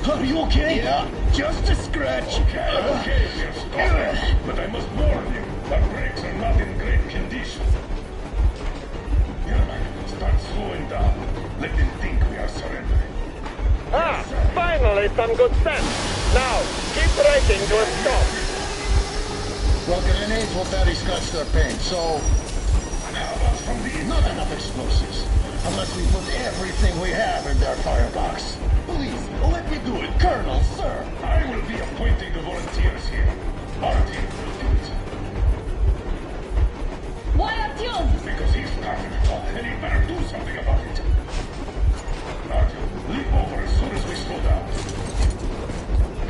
Are you okay? Yeah, just a scratch. Okay, sir, stop. But I must warn you, our brakes are not in great condition. Yermak, start slowing down. Let them think we are surrendering. Ah, finally some good sense. Now, keep braking to a stop. Well, grenades will barely scratch their paint, so... How about from the Not enough explosives. Unless we put everything we have in their firebox. Please, let me do it, Colonel, sir. I will be appointing the volunteers here. Artyom will do it. Why Artyom? Because he started it all, and he better do something about it. Artyom, leap over as soon as we slow down.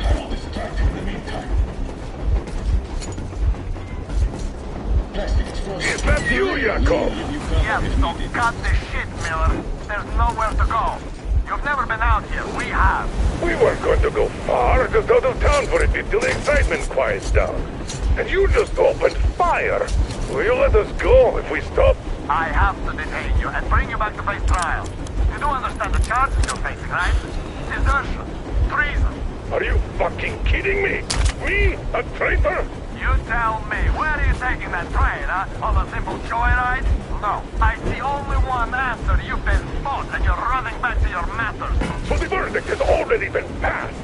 I will distract him in the meantime. Plastic explosives. Is that you, Yakov? Yes, so cut the shit, Miller. There's nowhere to go. You've never been out here. We have. We weren't going to go far, just out of town for a bit till the excitement quiets down. And you just opened fire. Will you let us go if we stop? I have to detain you and bring you back to face trial. You do understand the charges you're facing, right? Desertion. Treason. Are you fucking kidding me? Me? A traitor? You tell me, where are you taking that train, huh? On a simple joyride? No. I see only one answer. You've been fought and you're running back to your masters. So the verdict has already been passed.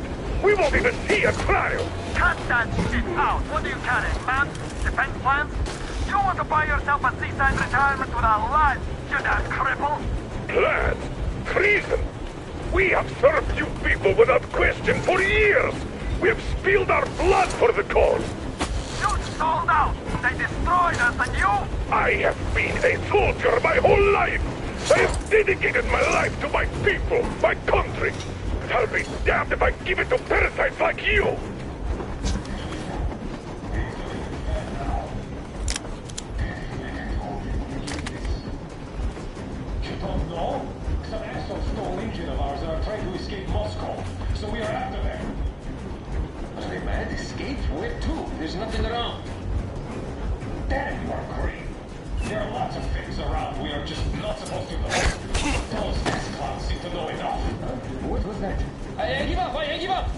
We won't even see a trial. Cut that shit out. What do you carry, man? Defense plans? You want to buy yourself a seaside retirement with a life, you damn cripple? Plans? Treason? We have served you people without question for years. We have spilled our blood for the cause. You sold out. They destroyed us and you... I have been a soldier my whole life. I have dedicated my life to my people, my country. And I'll be damned if I give it to parasites like you. You don't know? Some assholes stole an engine of ours and are trying to escape Moscow. So we are after them. Are they mad? Escape? Where to? There's nothing around. Damn, you are green. There are lots of things around we are just not supposed to know. Those ass-clowns seem to know enough. What was that? I give up! I give up!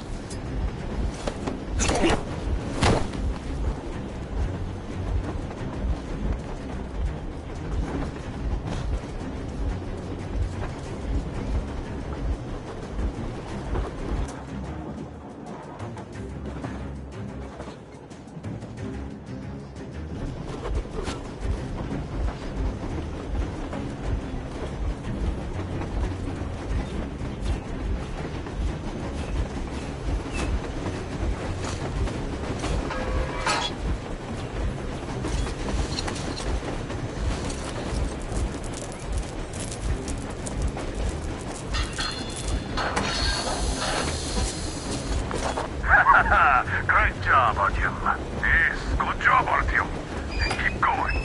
Great job, Artyom. Yes, good job, Artyom. And keep going.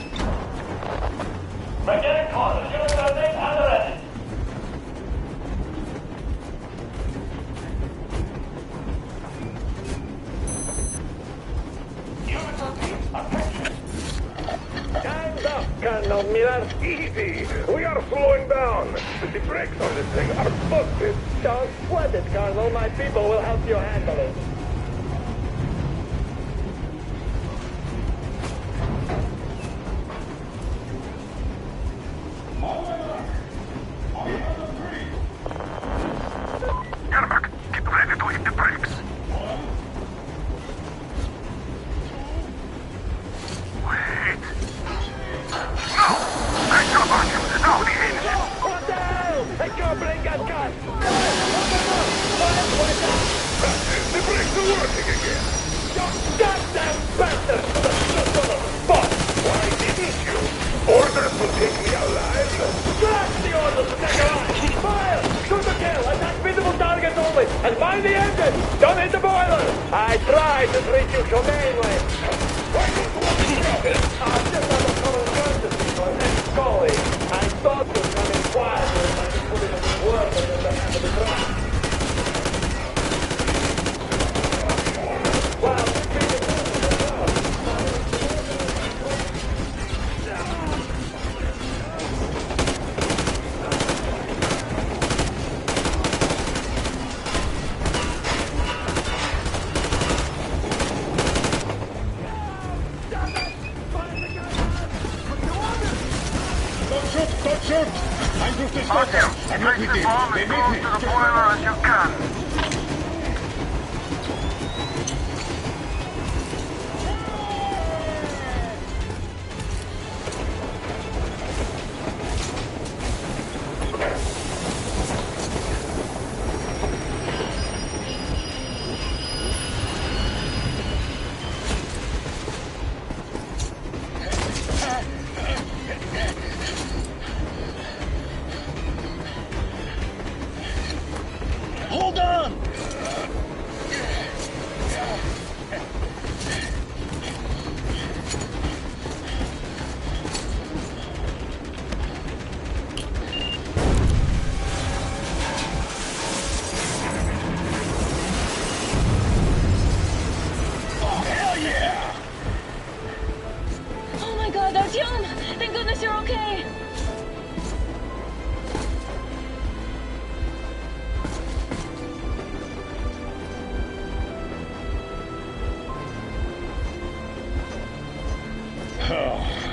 We're getting closer. Units are named and ready. Units are teams. Attention. Time's up, Colonel Miller. Easy. We are slowing down. But the brakes on this thing are busted. Don't sweat it, Colonel. My people will help you handle it. Yermak, get ready to hit the brakes. Wait. No! Great job, Artyom. Now the engine. One down! Hey, go, bring that gun! The brakes are working again. You goddamn bastard! Fuck! Why didn't you? Orders will take me alive. Blast the orders to take her on! Fire! Shoot to kill! Attack visible targets only! And mind the engine! Don't hit the boiler! I tried to treat you humanely! I'm just out of common courtesy to an ex-colleague. I thought you'd come in quietly if I could put it in work and then the hand of the crowd. shoot! Don't shoot! I'm just a stalker. I'm not with him. They made me. To the boiler as you can. Hold on! Oh my god, Artyom! Thank goodness you're okay!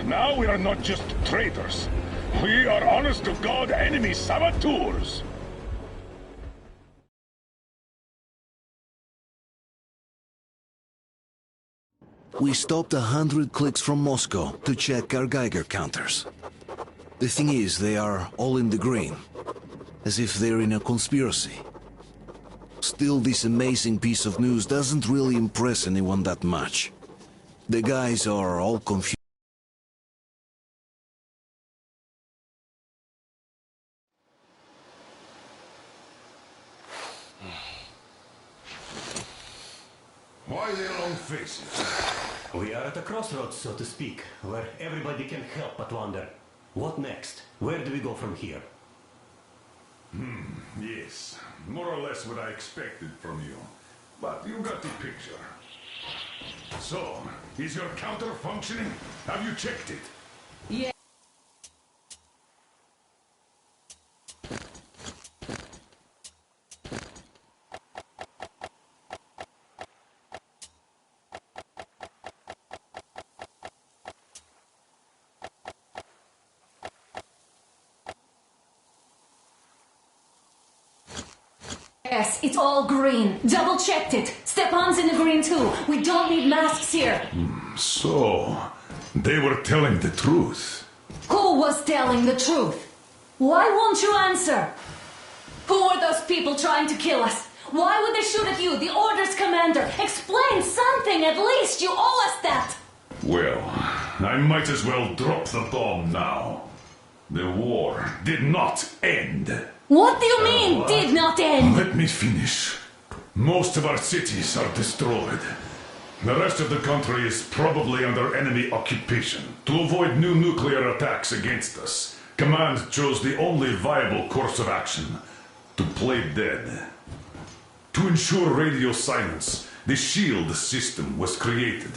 Now we are not just traitors. We are honest-to-God enemy saboteurs. We stopped 100 clicks from Moscow to check our Geiger counters. The thing is, they are all in the green, as if they're in a conspiracy. Still, this amazing piece of news doesn't really impress anyone that much. The guys are all confused. Why the long faces? We are at a crossroads, so to speak, where everybody can help but wonder. What next? Where do we go from here? Yes, more or less what I expected from you. But you got the picture. So, is your counter functioning? Have you checked it? Yeah. Yes, it's all green. Double checked it. Stepan's in the green too. We don't need masks here. So, they were telling the truth. Who was telling the truth? Why won't you answer? Who were those people trying to kill us? Why would they shoot at you, the orders commander? Explain something at least. You owe us that. Well, I might as well drop the bomb now. The war did not end. What do you mean, did not end? Let me finish. Most of our cities are destroyed. The rest of the country is probably under enemy occupation. To avoid new nuclear attacks against us, Command chose the only viable course of action: to play dead. To ensure radio silence, the SHIELD system was created.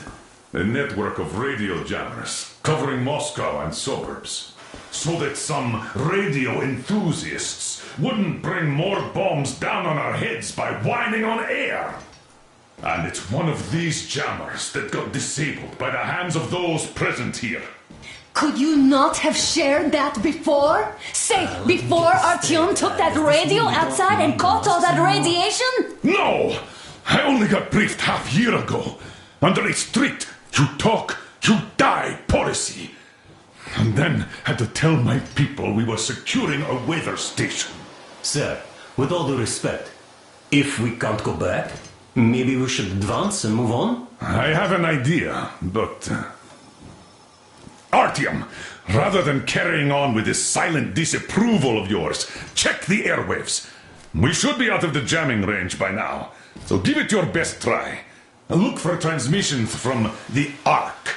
A network of radio jammers covering Moscow and suburbs. So that some radio enthusiasts wouldn't bring more bombs down on our heads by whining on air. And it's one of these jammers that got disabled by the hands of those present here. Could you not have shared that before? Say, before Artyom took that radio outside and caught all that radiation? No! I only got briefed half year ago. Under a strict, you talk, you die policy. And then had to tell my people we were securing a weather station. Sir, with all due respect, if we can't go back, maybe we should advance and move on? I have an idea, but... Artyom, rather than carrying on with this silent disapproval of yours, check the airwaves. We should be out of the jamming range by now, so give it your best try. Look for transmissions from the Ark.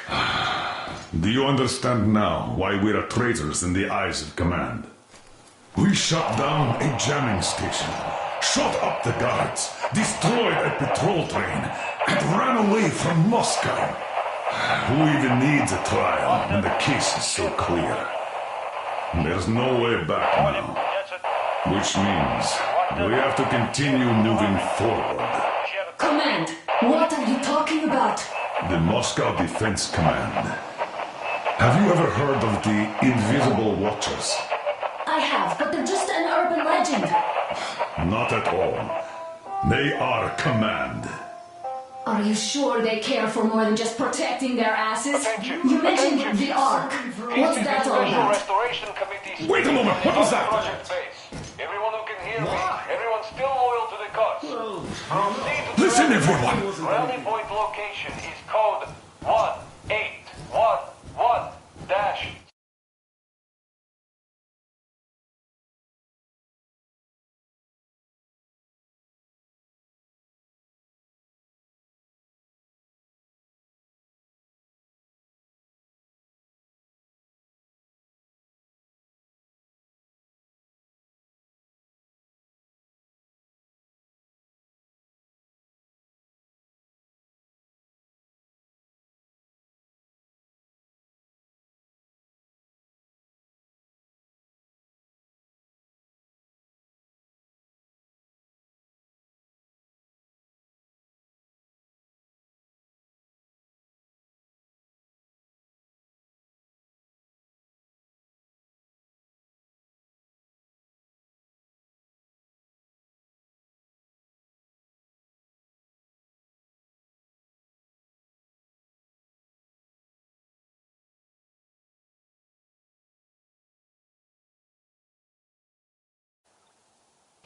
Do you understand now why we are traitors in the eyes of Command? We shut down a jamming station, shot up the guards, destroyed a patrol train, and ran away from Moscow. Who even needs a trial when the case is so clear? There's no way back now, which means we have to continue moving forward. Command, what are you talking about? The Moscow Defense Command. Have you ever heard of the Invisible Watchers? I have, but they're just an urban legend. Not at all. They are command. Are you sure they care for more than just protecting their asses? You mentioned the Ark. What's that all about? Wait a moment, what was that? Everyone who can hear me, everyone's still loyal to the cause. Listen, everyone! Rally point location is code 1811-.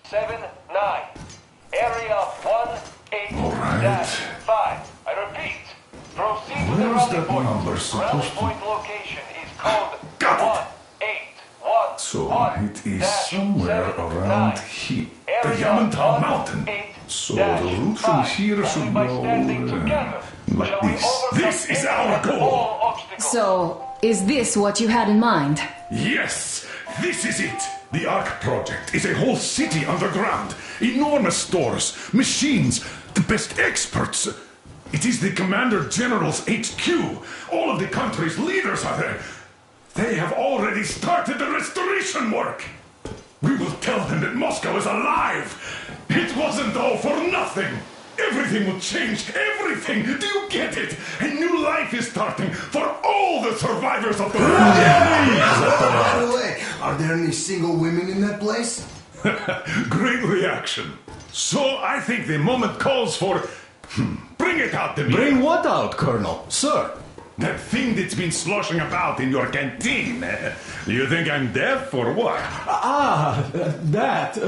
Seven, 9. Area 18-5. I repeat. Proceed to the Where's rally that point. number Rally supposed to... point location is code Got it. 1811. So, it is somewhere around here. The Yamantau Mountain. So, the route from here should go... like this. This is our goal! So, is this what you had in mind? Yes! This is it! The Ark Project is a whole city underground. Enormous stores, machines, the best experts. It is the Commander General's HQ. All of the country's leaders are there. They have already started the restoration work. We will tell them that Moscow is alive. It wasn't all for nothing. Everything will change. Everything. Do you get it? A new life is starting for all the survivors of the war. By the way, are there any single women in that place? Great reaction. So I think the moment calls for... bring it out to me. Bring what out, Colonel? Sir? That thing that's been sloshing about in your canteen. You think I'm deaf or what? That.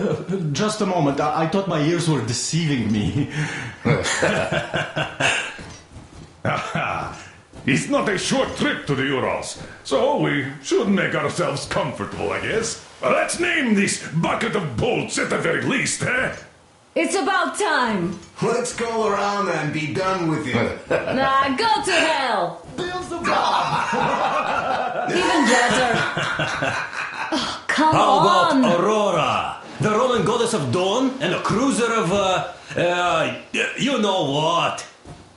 Just a moment. I thought my ears were deceiving me. It's not a short trip to the Urals, so we should make ourselves comfortable, I guess. Let's name this bucket of bolts at the very least, eh? It's about time. Let's go around and be done with it. Nah, go to hell. Even better. Oh, come How on. about Aurora? The Roman goddess of dawn and a cruiser of, you know what?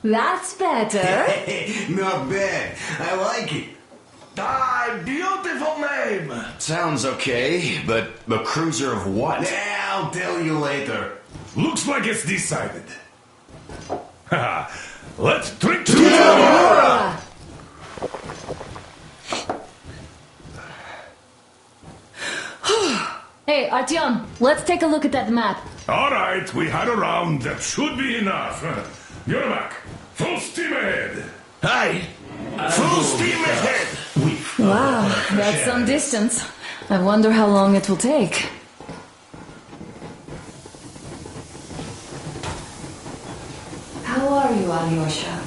That's better. Not bad. I like it. Beautiful name. Sounds okay, but the cruiser of what? I'll tell you later. Looks like it's decided. Let's drink to Aurora! Hey, Artyom, let's take a look at that map. All right, we had a round. That should be enough. Yermak, full steam ahead. Aye. Full steam ahead. Wow, that's some distance. I wonder how long it will take. How are you, Alyosha?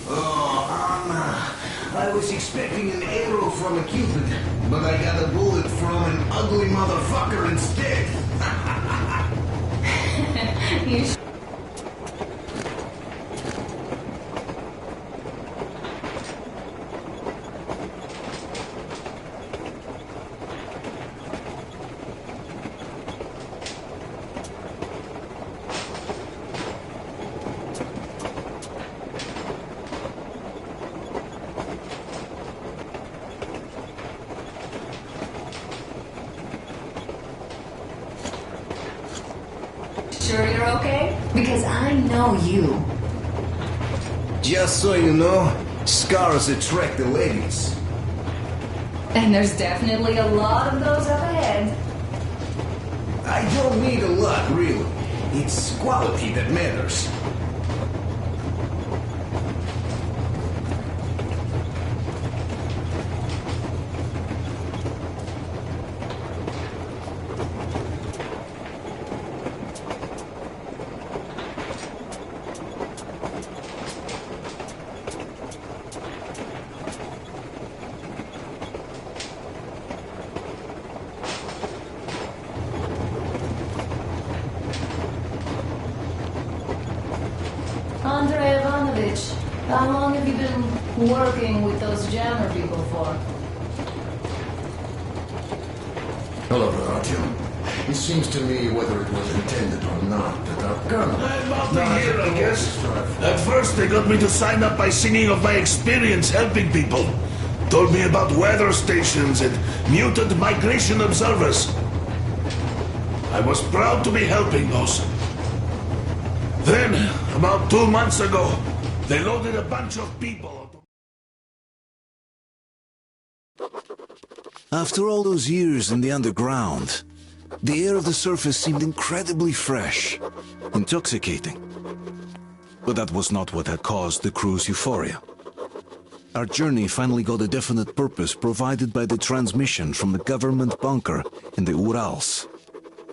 Oh, Anna. I was expecting an arrow from a Cupid, but I got a bullet from an ugly motherfucker instead. You sure you're okay? Because I know you. Just so you know, Scars attract the ladies. And there's definitely a lot of those up ahead. I don't need a lot, really. It's quality that matters. Andrei Ivanovich, how long have you been working with those jammer people for? Hello, Artyom. It seems to me, whether it was intended or not, that our colonel... About a year, I guess. At first, they got me to sign up by singing of my experience helping people. Told me about weather stations and mutant migration observers. I was proud to be helping those. Then, about 2 months ago, they loaded a bunch of people. After all those years in the underground, the air of the surface seemed incredibly fresh, intoxicating. But that was not what had caused the crew's euphoria. Our journey finally got a definite purpose provided by the transmission from the government bunker in the Urals.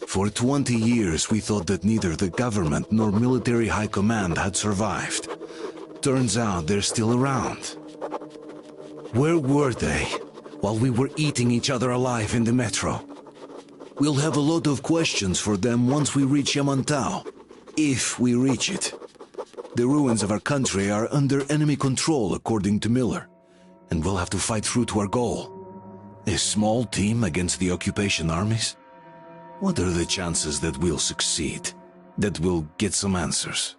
For 20 years, we thought that neither the government nor military high command had survived. Turns out they're still around. Where were they while we were eating each other alive in the metro? We'll have a lot of questions for them once we reach Yamantau, if we reach it. The ruins of our country are under enemy control, according to Miller, and we'll have to fight through to our goal. A small team against the occupation armies? What are the chances that we'll succeed? That we'll get some answers?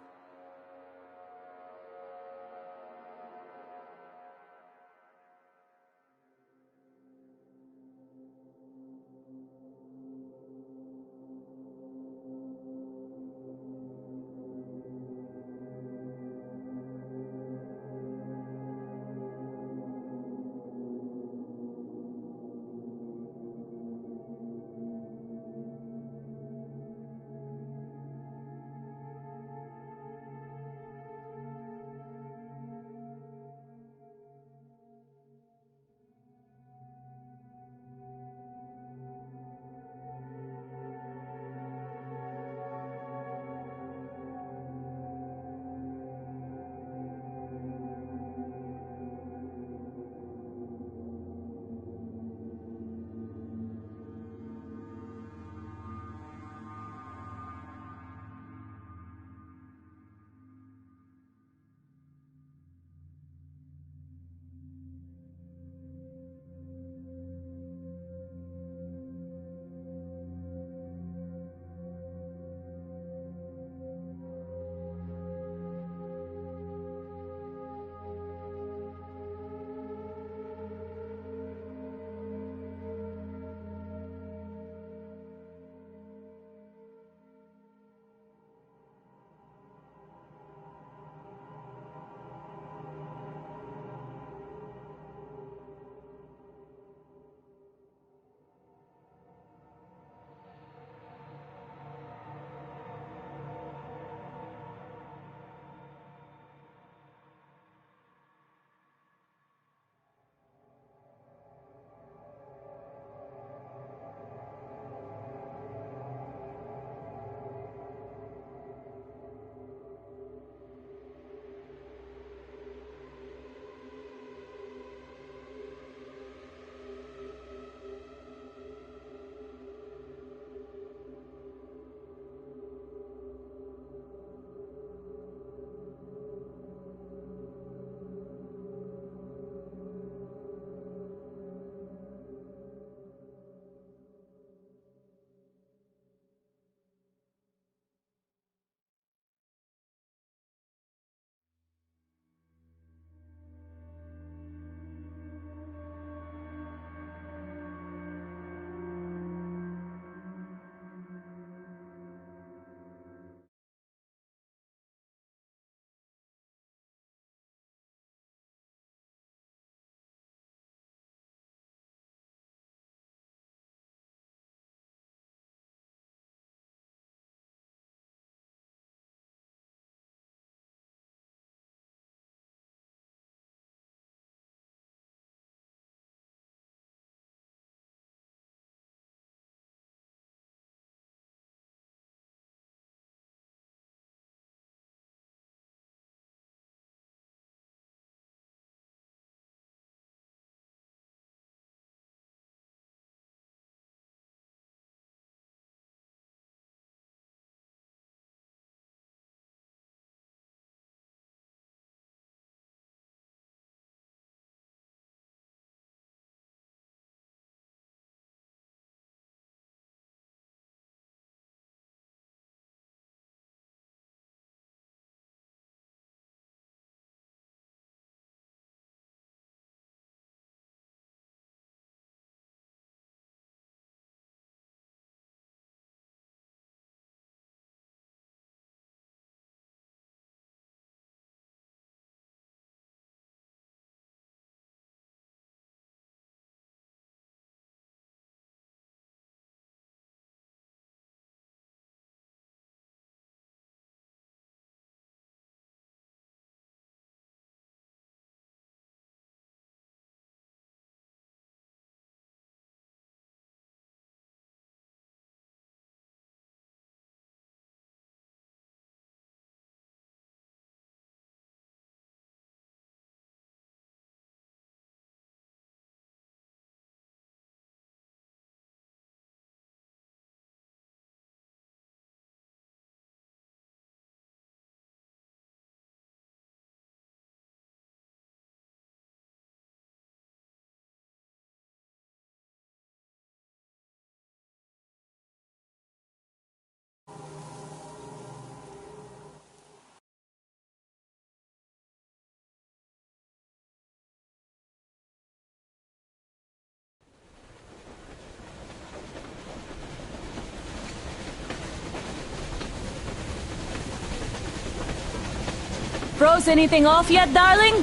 froze anything off yet, darling?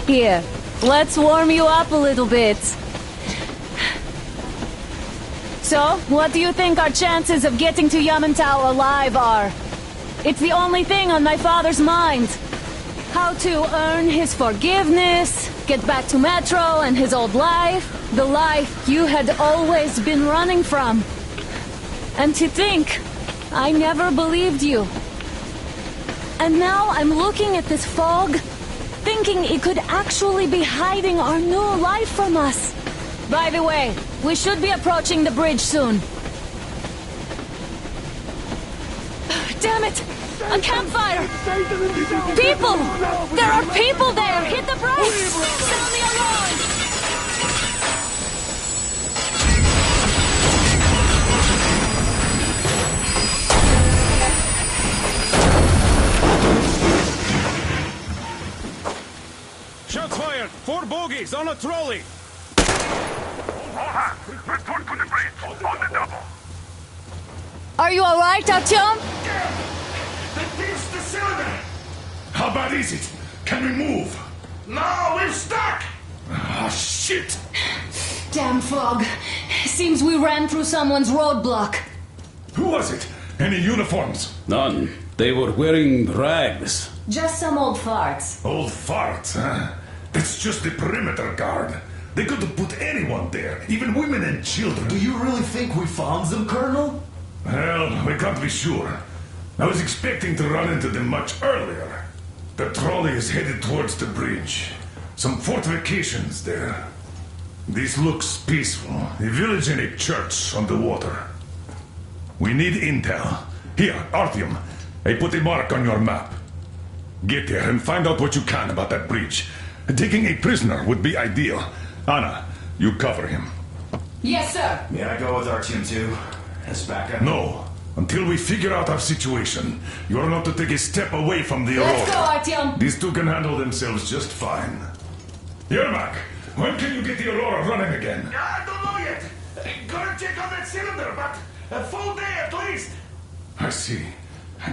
Here, let's warm you up a little bit. So, what do you think our chances of getting to Yamantau alive are? It's the only thing on my father's mind. How to earn his forgiveness, get back to Metro and his old life. The life you had always been running from. And to think, I never believed you. And now I'm looking at this fog, thinking it could actually be hiding our new life from us. By the way, we should be approaching the bridge soon. Damn it! A campfire! People! There are people there! Hit the brakes! Sound the alarm! Shots fired! 4 bogies on a trolley! All hands, report to the bridge, on the double. Are you alright, Artyom? They pierced the cylinder! How bad is it? Can we move? No, we're stuck! Ah, shit! Damn fog. Seems we ran through someone's roadblock. Who was it? Any uniforms? None. They were wearing rags. Just some old farts. Old farts, huh? That's just the perimeter guard. They could have put anyone there, even women and children. Do you really think we found them, Colonel? Well, we can't be sure. I was expecting to run into them much earlier. The trolley is headed towards the bridge. Some fortifications there. This looks peaceful. A village and a church on the water. We need intel. Here, Artyom. I put a mark on your map. Get there and find out what you can about that bridge. Taking a prisoner would be ideal. Anna, you cover him. Yes, sir. May I go with Artyom too? As backup? No. Until we figure out our situation, you are not to take a step away from the Aurora. Let's go, Artyom. These two can handle themselves just fine. Yermak, when can you get the Aurora running again? I don't know yet. Gotta check on that cylinder, but a full day at least. I see.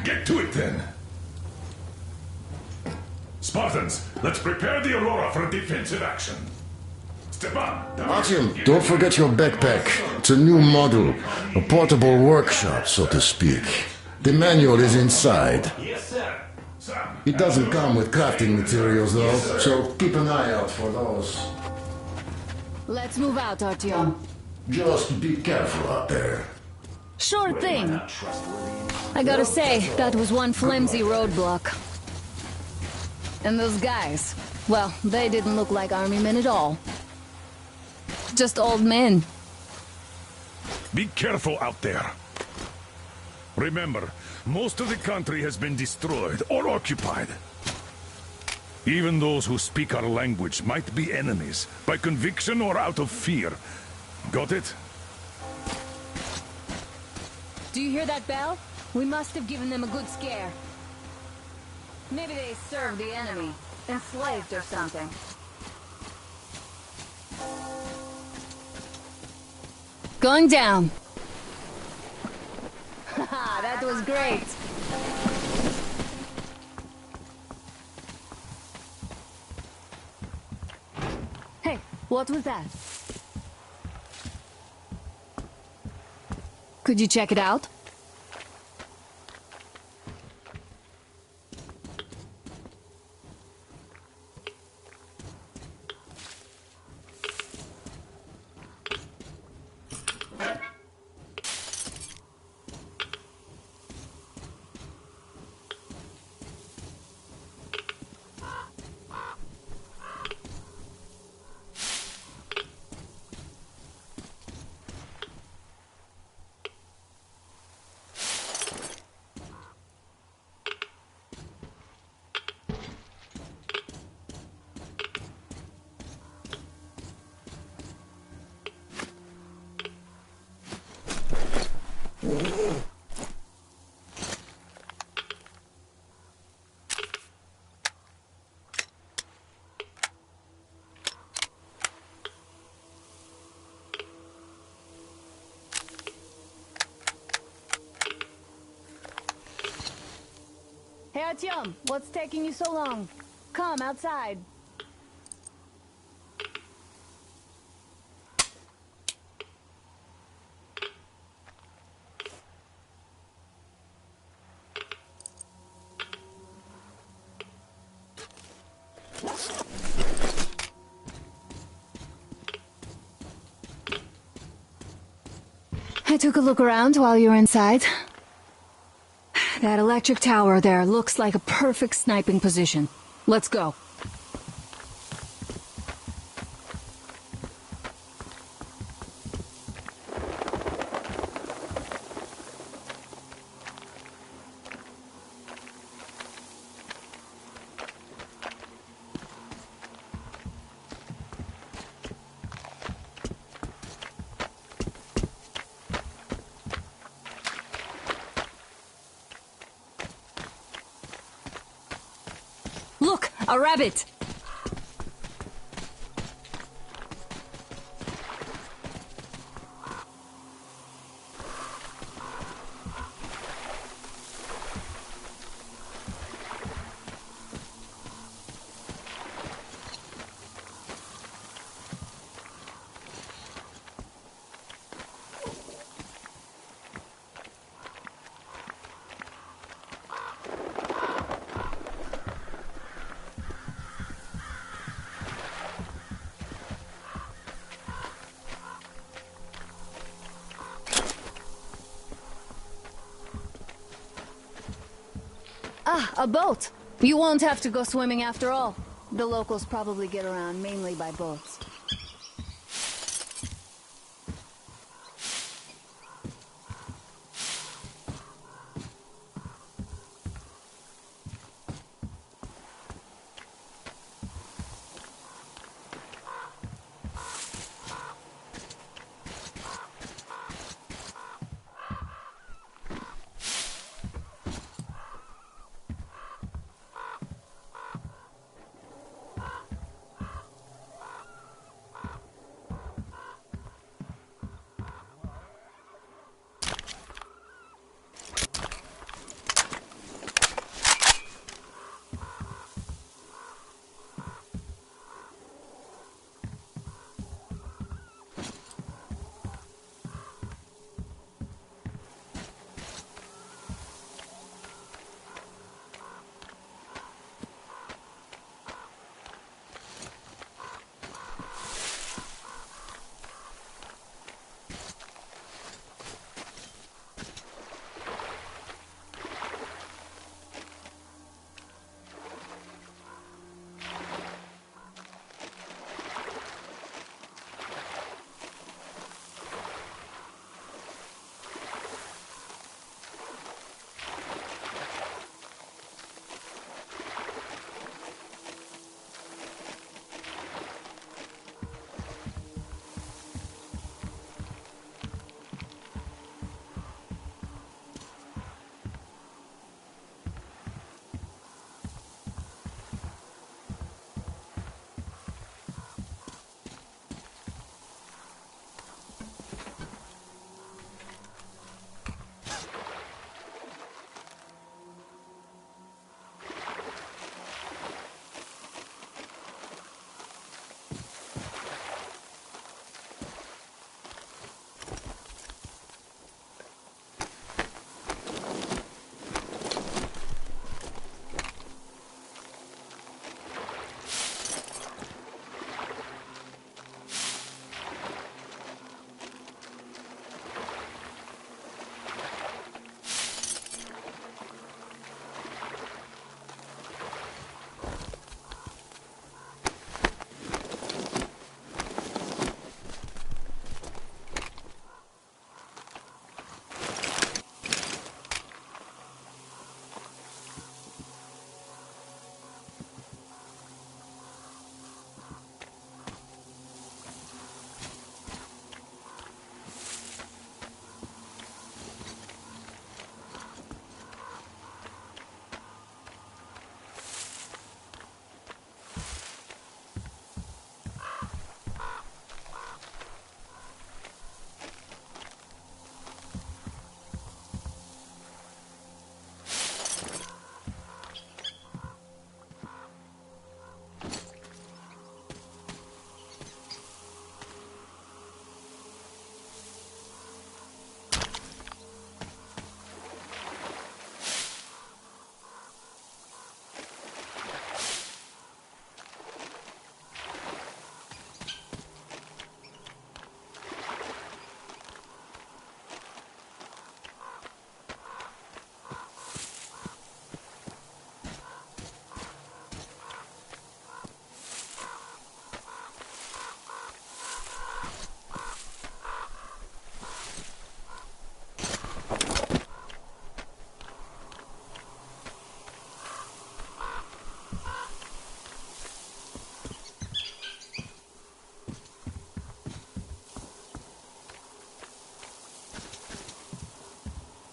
Get to it then. Spartans, let's prepare the Aurora for a defensive action. Stepan, Artyom, don't forget your backpack. It's a new model, a portable workshop, so to speak. The manual is inside. Yes, sir. It doesn't come with crafting materials, though, so keep an eye out for those. Let's move out, Artyom. Just be careful out there. Sure thing. I gotta say, that was one flimsy roadblock. And those guys, well, they didn't look like army men at all. Just old men. be careful out there. Remember, most of the country has been destroyed or occupied. Even those who speak our language might be enemies, by conviction or out of fear. Got it? Do you hear that bell? We must have given them a good scare. Maybe they served the enemy, enslaved or something. Going down. Haha, that was great. Hey, what was that? Could you check it out? Artyom, what's taking you so long? Come outside. I took a look around while you were inside. That electric tower there looks like a perfect sniping position. Let's go. Look, a rabbit! Ah, a boat! You won't have to go swimming after all. The locals probably get around mainly by boats.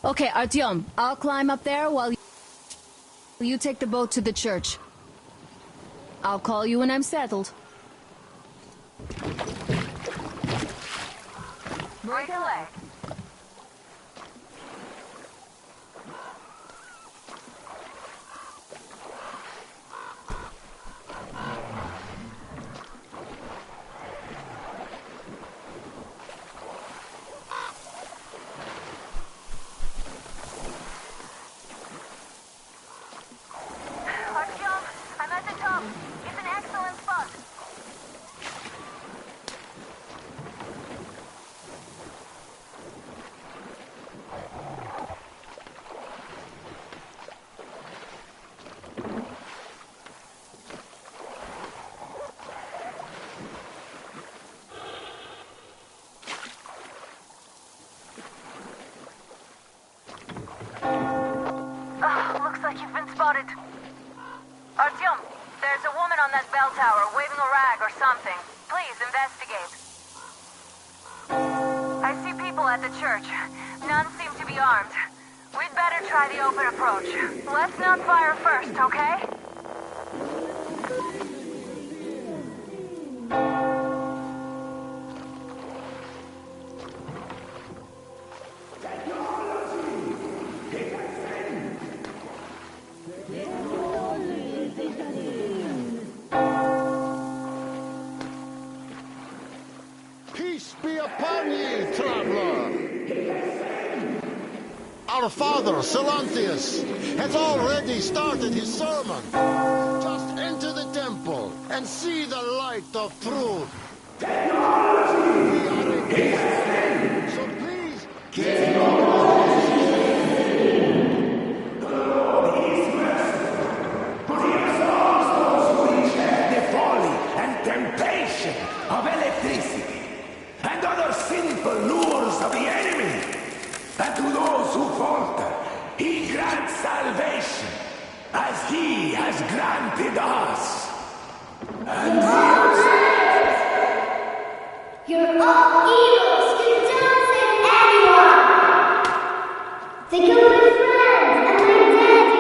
Okay, Artyom, I'll climb up there while you take the boat to the church. I'll call you when I'm settled. Break a leg. Looks like you've been spotted. Artyom, there's a woman on that bell tower waving a rag or something. Please investigate. I see people at the church. None seem to be armed. We'd better try the open approach. Let's not fire first, okay? Peace be upon ye, traveler! Our father, Silantius, has already started his sermon. Just enter the temple and see the light of truth. We are against, so please keep of electricity and other sinful lures of the enemy. And to those who falter, he grants salvation, as he has granted us. And you're all evils, condemns anyone. They killed my friends and my daddy.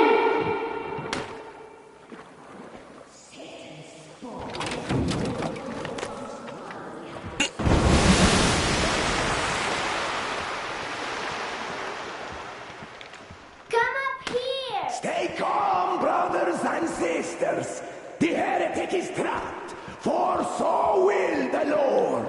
Stay calm, brothers and sisters. The heretic is trapped, for so will the Lord.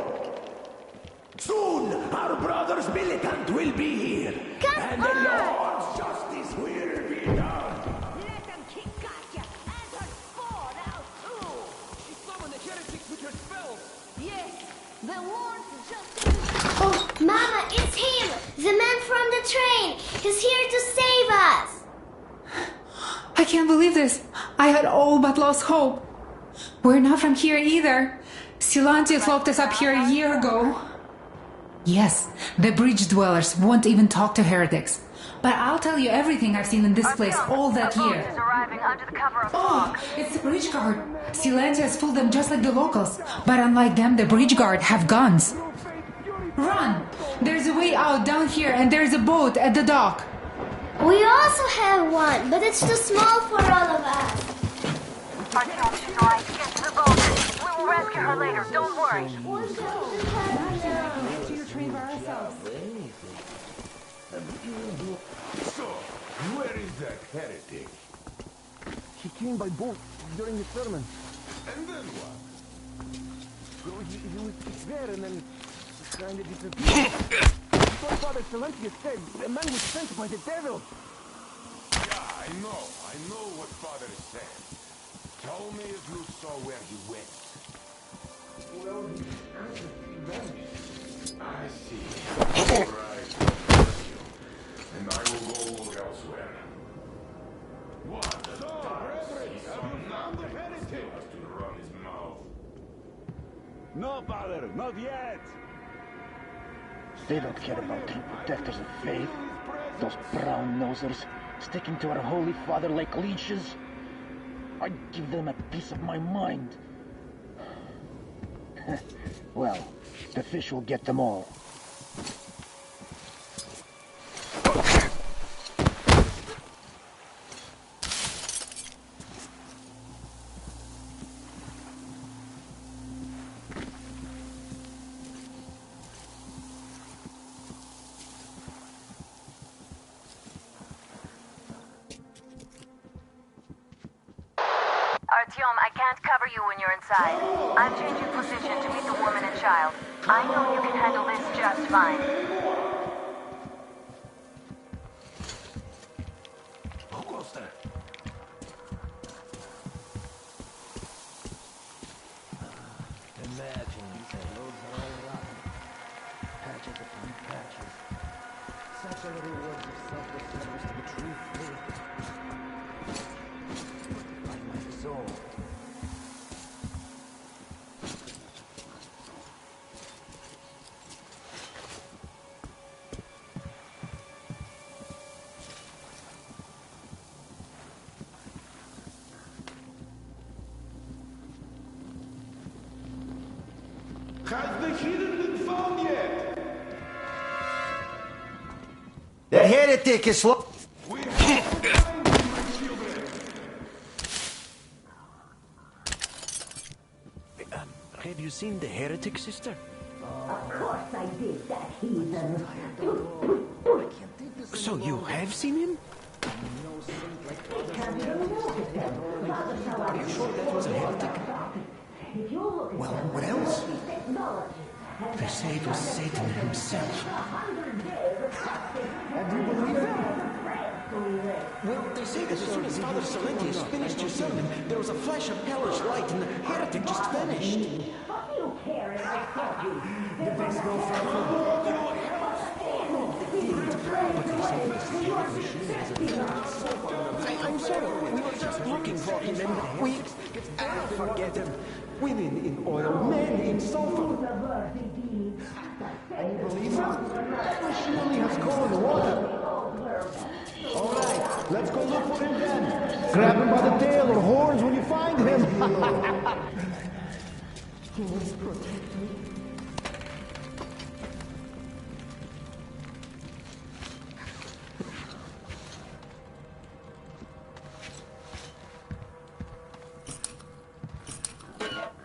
Soon our brother's militant will be here, and the Lord's justice will be done. Let them kick Katya and her spawn out too. She summoned the heretics with her spells. Yes, the Lord's justice. Oh, Mama, it's him! The man from the train! He's here to save us! I can't believe this. I had all but lost hope. We're not from here either. Silantius locked us up here a year ago. Yes, the bridge dwellers won't even talk to heretics. But I'll tell you everything I've seen in this place all that year. Oh, it's the bridge guard. Silantius fooled them just like the locals. But unlike them, the bridge guard have guns. Run! There's a way out down here and there's a boat at the dock. We also have one, but it's too small for all of us. Artyom, she's right. Get to the boat. We will rescue her later. Don't worry. So, where is that heretic? He came by boat during the sermon. And then what? He was there and then kind of disappeared. Father Silantius said the man was sent by the devil. Yeah, I know what Father said. Tell me if you saw where he went. Well, he vanished. I see. All right, and I will go look elsewhere. What the dark? He's not the heretic has to run his mouth. No, Father, not yet. They don't care about true protectors of faith. Those brown-nosers sticking to our Holy Father like leeches. I'd give them a piece of my mind. Well, the fish will get them all. outside. I'm changing position to meet the woman and child. I know you can handle this just fine. Imagine the roads are all rotten. Patches upon patches. Such a little words of selfless service to the true faith. Like my soul. Has the hidden been found yet? The heretic is Have you seen the heretic, sister? Of course I did, that heathen. So you have seen him? Are you sure that was a heretic? Well, what else? They say it was Satan himself. And you believe that? Well, they say that as soon as Father Silentius finished your sermon, there was a flash of hellish light and the heretic just vanished. What do you care if I tell you? Did they smell I'm sorry, we were just looking for him and we... forget him. Women in oil, men in sulfur. And you believe him? He surely has cold water. All right, let's go look for him then. Grab him by the tail or horns when you find him.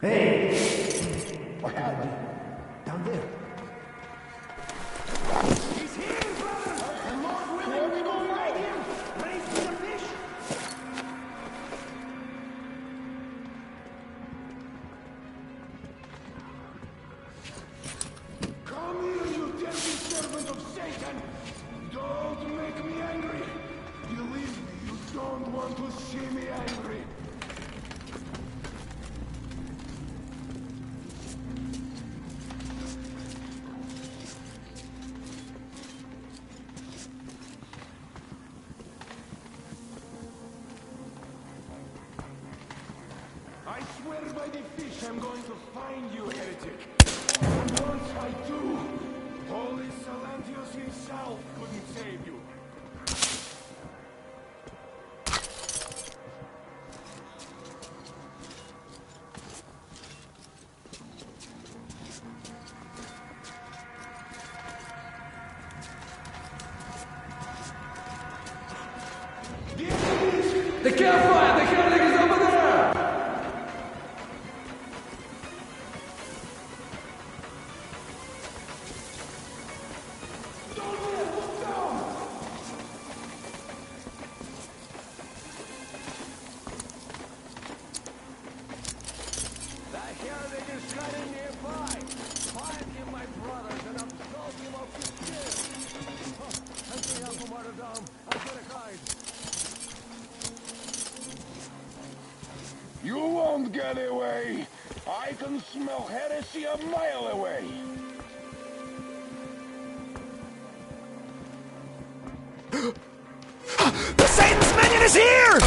Hey! What could it be? Down there. He's here, brother! And Lord willing, we go find him! Raise to the fish! Come here, you dirty servant of Satan! Don't make me angry! Believe me, you don't want to see me angry! I swear by the fish I'm going to find you, heretic. And once I do, Holy Silentius himself couldn't save you. The campfire! The heretic is over there! The heretic is hiding nearby. Find him, my brothers, and absolve him of his sins. And the alpha martyrdom, I swear to God. You won't get away. I can smell heresy a mile away. The Satan's minion is here!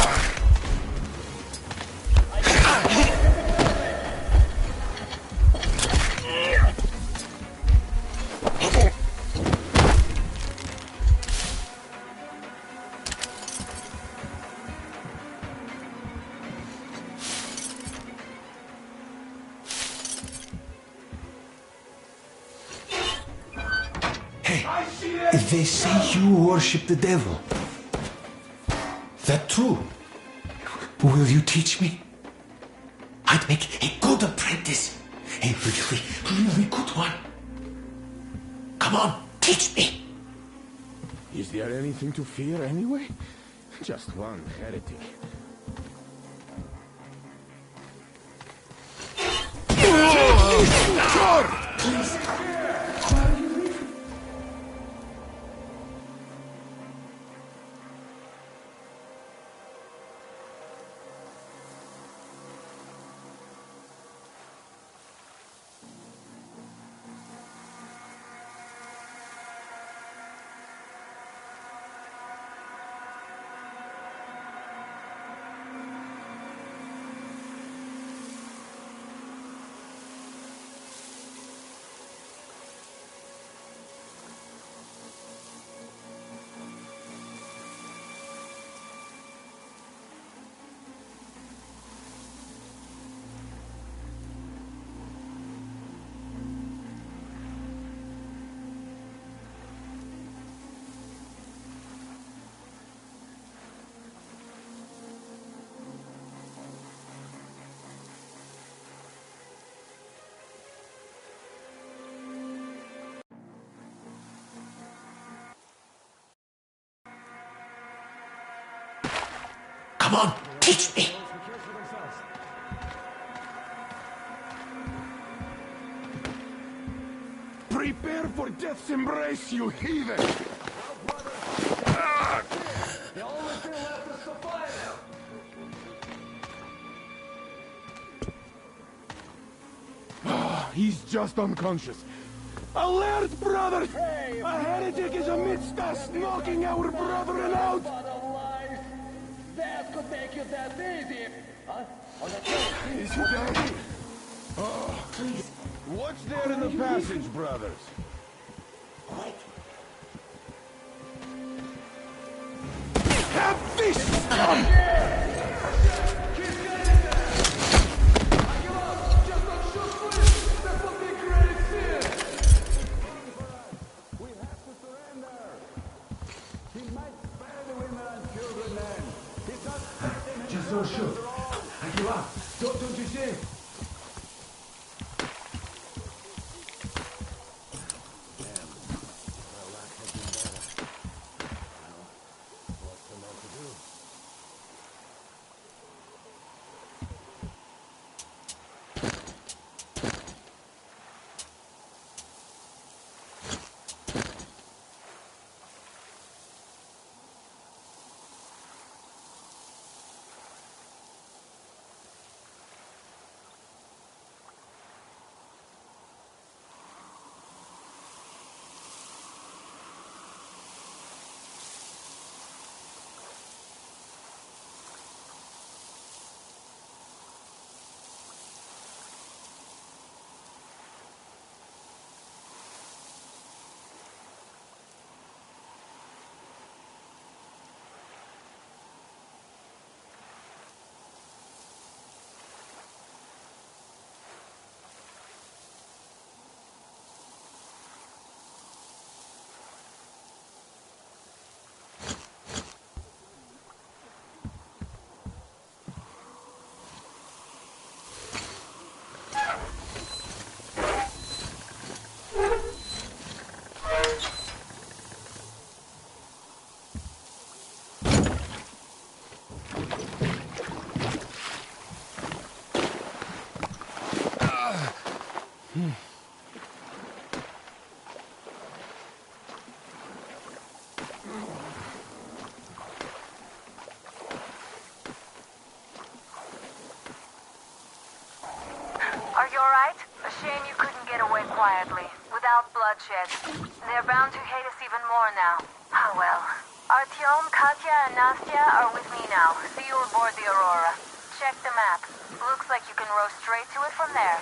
They say you worship the devil. That true? Will you teach me? I'd make a good apprentice. A really good one. Come on, teach me. Is there anything to fear anyway? Just one heretic. door! Come on, teach me. Prepare for death's embrace, you heathen! The only thing left is to find him. He's just unconscious. Alert, brothers! A heretic is amidst us, knocking our brethren out! That could make you that easy. Huh? Is he dead? Oh, what's there in the passage, brothers? Have this! Just don't shoot. I give up. Don't you see? Are you alright? A shame you couldn't get away quietly, without bloodshed. They're bound to hate us even more now. Oh well. Artyom, Katya, and Nastya are with me now. See you aboard the Aurora. Check the map. Looks like you can row straight to it from there.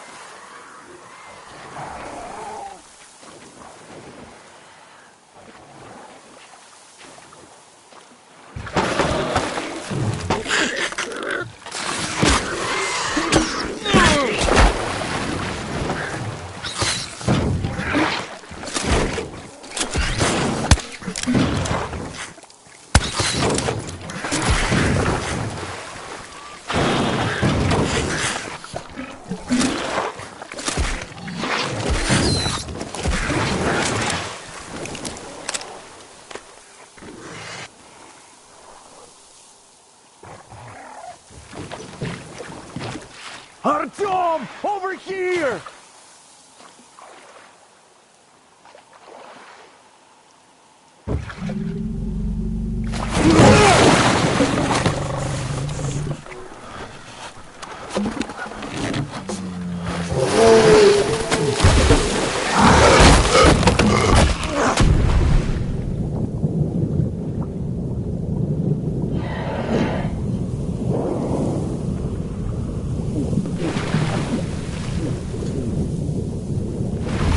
Artyom! Over here!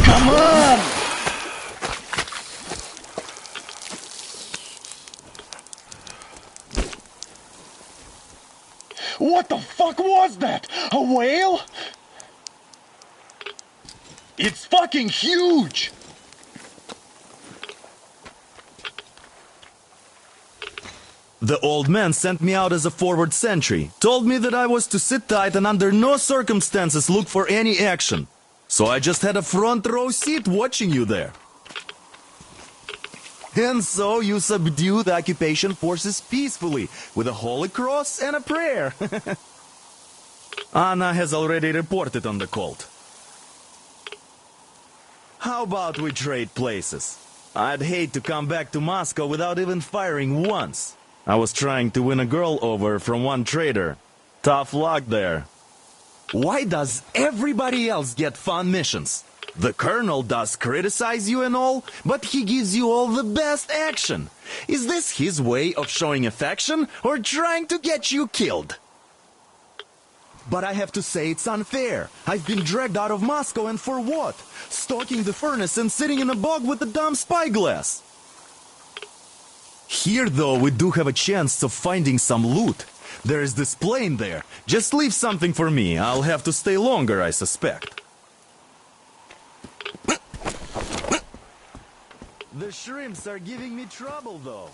Come on! What the fuck was that? A whale? It's fucking huge! The old man sent me out as a forward sentry, told me that I was to sit tight and under no circumstances look for any action. So I just had a front row seat watching you there. And so you subdue the occupation forces peacefully, with a holy cross and a prayer. Anna has already reported on the cult. How about we trade places? I'd hate to come back to Moscow without even firing once. I was trying to win a girl over from one trader. Tough luck there. Why does everybody else get fun missions? The colonel does criticize you and all, but he gives you all the best action. Is this his way of showing affection or trying to get you killed? But I have to say it's unfair. I've been dragged out of Moscow, and for what? Stalking the furnace and sitting in a bog with a dumb spyglass. Here, though, we do have a chance of finding some loot. There is this plane there. Just leave something for me. I'll have to stay longer, I suspect. The shrimps are giving me trouble, though.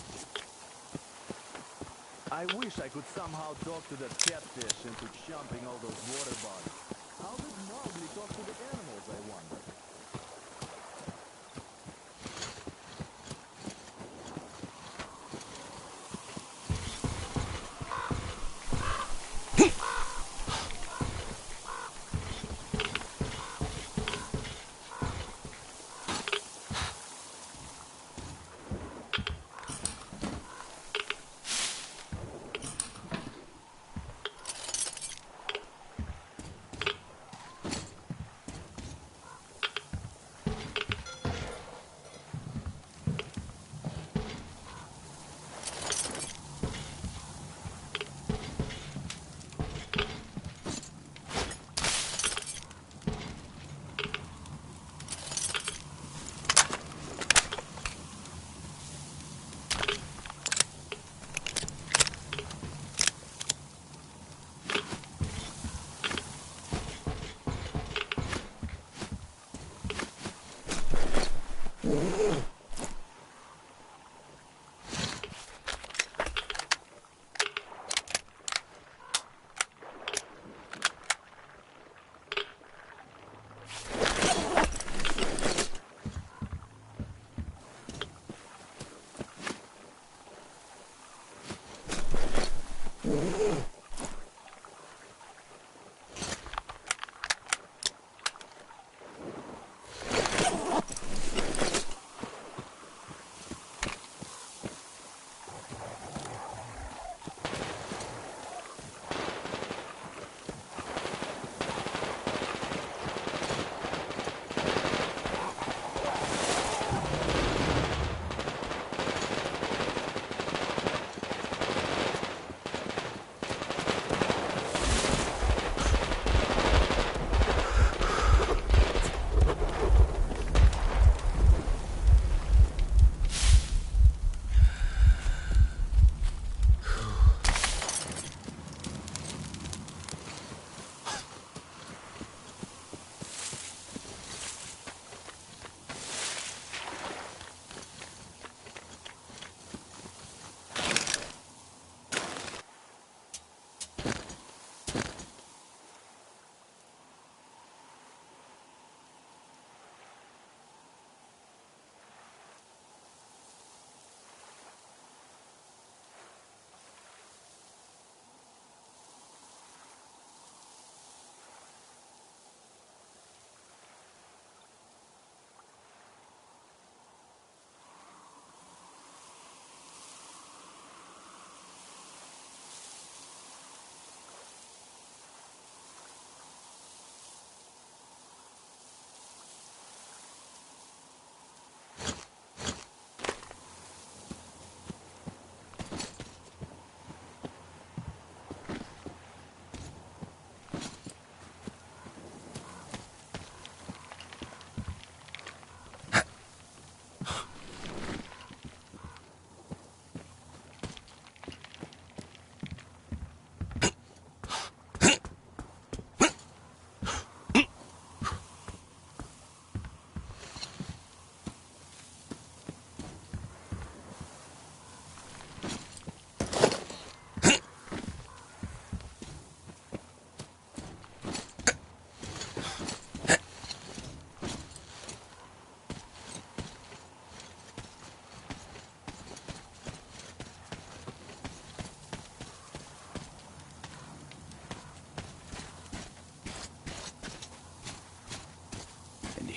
I wish I could somehow talk to that catfish into jumping all those water bodies. How did Mowgli talk to the animals, I wonder?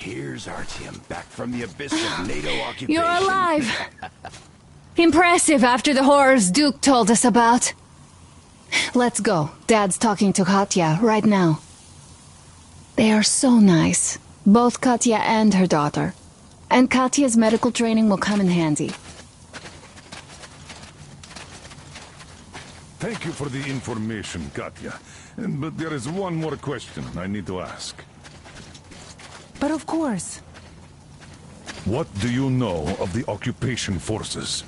Here's Artyom, back from the abyss of NATO occupation. You're alive! Impressive after the horrors Duke told us about. Let's go. Dad's talking to Katya right now. They are so nice. Both Katya and her daughter. And Katya's medical training will come in handy. Thank you for the information, Katya. But there is one more question I need to ask. But of course. What do you know of the occupation forces?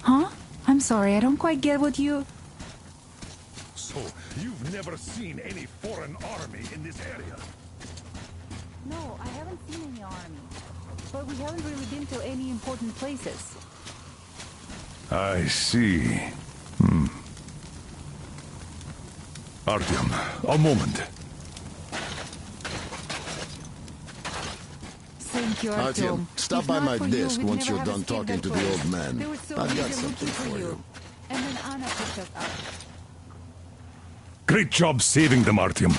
Huh? I'm sorry, I don't quite get what you... So, you've never seen any foreign army in this area? No, I haven't seen any army. But we haven't really been to any important places. I see. Artyom, a moment. Thank you, Artyom, stop by my desk once you're done talking to the old man. I've got something for you. And then Anna picked us up. Great job saving them, Artyom.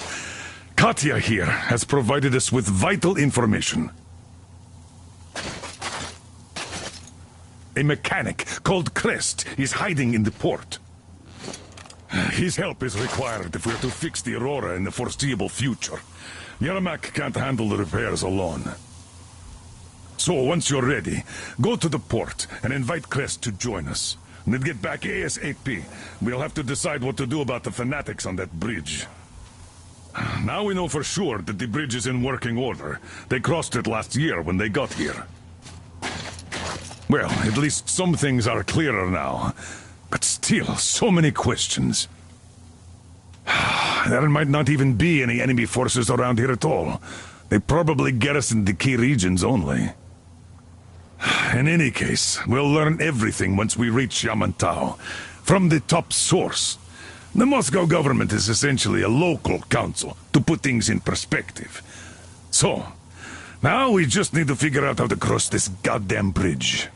Katya here has provided us with vital information. A mechanic called Crest is hiding in the port. His help is required if we're to fix the Aurora in the foreseeable future. Yermak can't handle the repairs alone. So, once you're ready, go to the port and invite Crest to join us. And then get back ASAP. We'll have to decide what to do about the fanatics on that bridge. Now we know for sure that the bridge is in working order. They crossed it last year when they got here. Well, at least some things are clearer now. But still, so many questions. There might not even be any enemy forces around here at all. They probably garrison the key regions only. In any case, we'll learn everything once we reach Yamantau. From the top source. The Moscow government is essentially a local council, to put things in perspective. So, now we just need to figure out how to cross this goddamn bridge.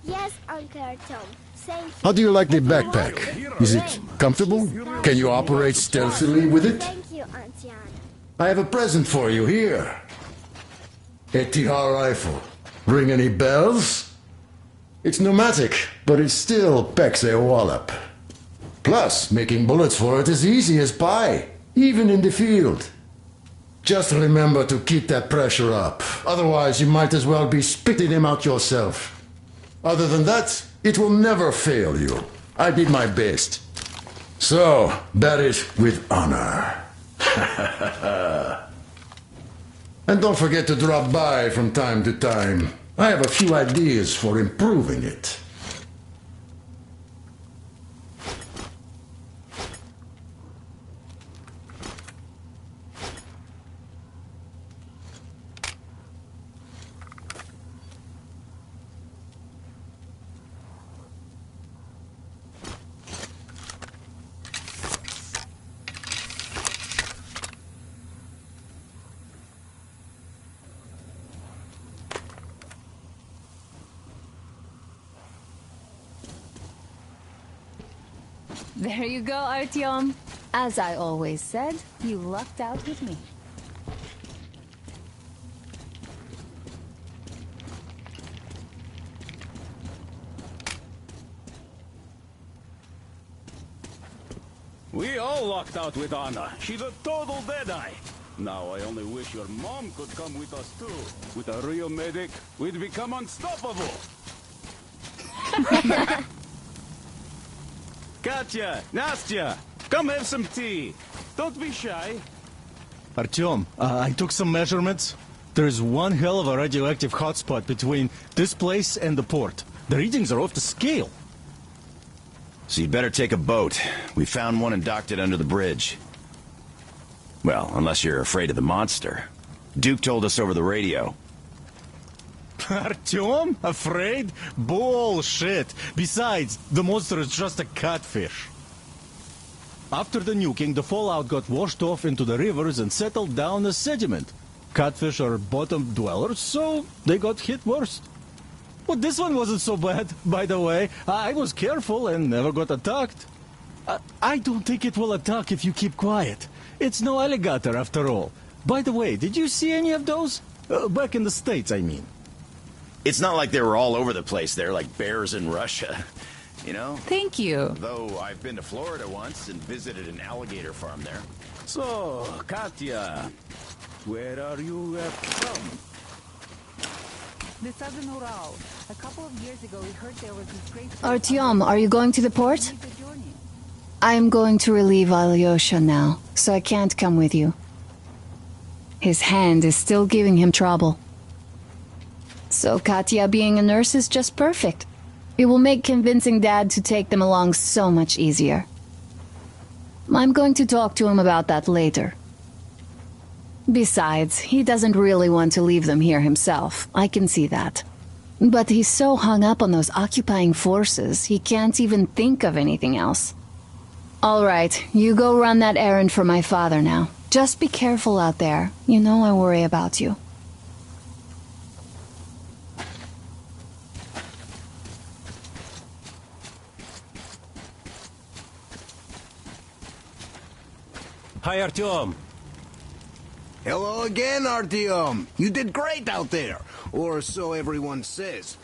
Yes, Uncle Artyom. Thank you. How do you like the backpack? Is it comfortable? Can you operate stealthily with it? Thank you, Auntie Anna. I have a present for you here. A TR rifle. Ring any bells? It's pneumatic, but it still packs a wallop. Plus, making bullets for it is easy as pie, even in the field. Just remember to keep that pressure up. Otherwise, you might as well be spitting him out yourself. Other than that, it will never fail you. I did my best. So, bear it with honor. And don't forget to drop by from time to time. I have a few ideas for improving it. There you go, Artyom. As I always said, you lucked out with me. We all lucked out with Anna. She's a total deadeye. Now I only wish your mom could come with us too. With a real medic, we'd become unstoppable. Katya, Nastya, come have some tea. Don't be shy. Artyom, I took some measurements. There's one hell of a radioactive hotspot between this place and the port. The readings are off the scale. So you'd better take a boat. We found one and docked it under the bridge. Well, unless you're afraid of the monster. Duke told us over the radio. Artyom? Afraid? Bullshit! Besides, the monster is just a catfish. After the nuking, the fallout got washed off into the rivers and settled down as sediment. Catfish are bottom dwellers, so they got hit worst. Well, this one wasn't so bad, by the way. I was careful and never got attacked. I don't think it will attack if you keep quiet. It's no alligator after all. By the way, did you see any of those? Back in the States, I mean. It's not like they were all over the place there, like bears in Russia. You know? Thank you. Though I've been to Florida once and visited an alligator farm there. So, Katya, where are you from? The southern Ural. A couple of years ago, we heard there was this great... Artyom, are you going to the port? I am going to relieve Alyosha now, so I can't come with you. His hand is still giving him trouble. So Katya being a nurse is just perfect. It will make convincing Dad to take them along so much easier. I'm going to talk to him about that later. Besides, he doesn't really want to leave them here himself. I can see that. But he's so hung up on those occupying forces, he can't even think of anything else. All right, you go run that errand for my father now. Just be careful out there. You know I worry about you. Hi, Artyom. Hello again, Artyom. You did great out there. Or so everyone says.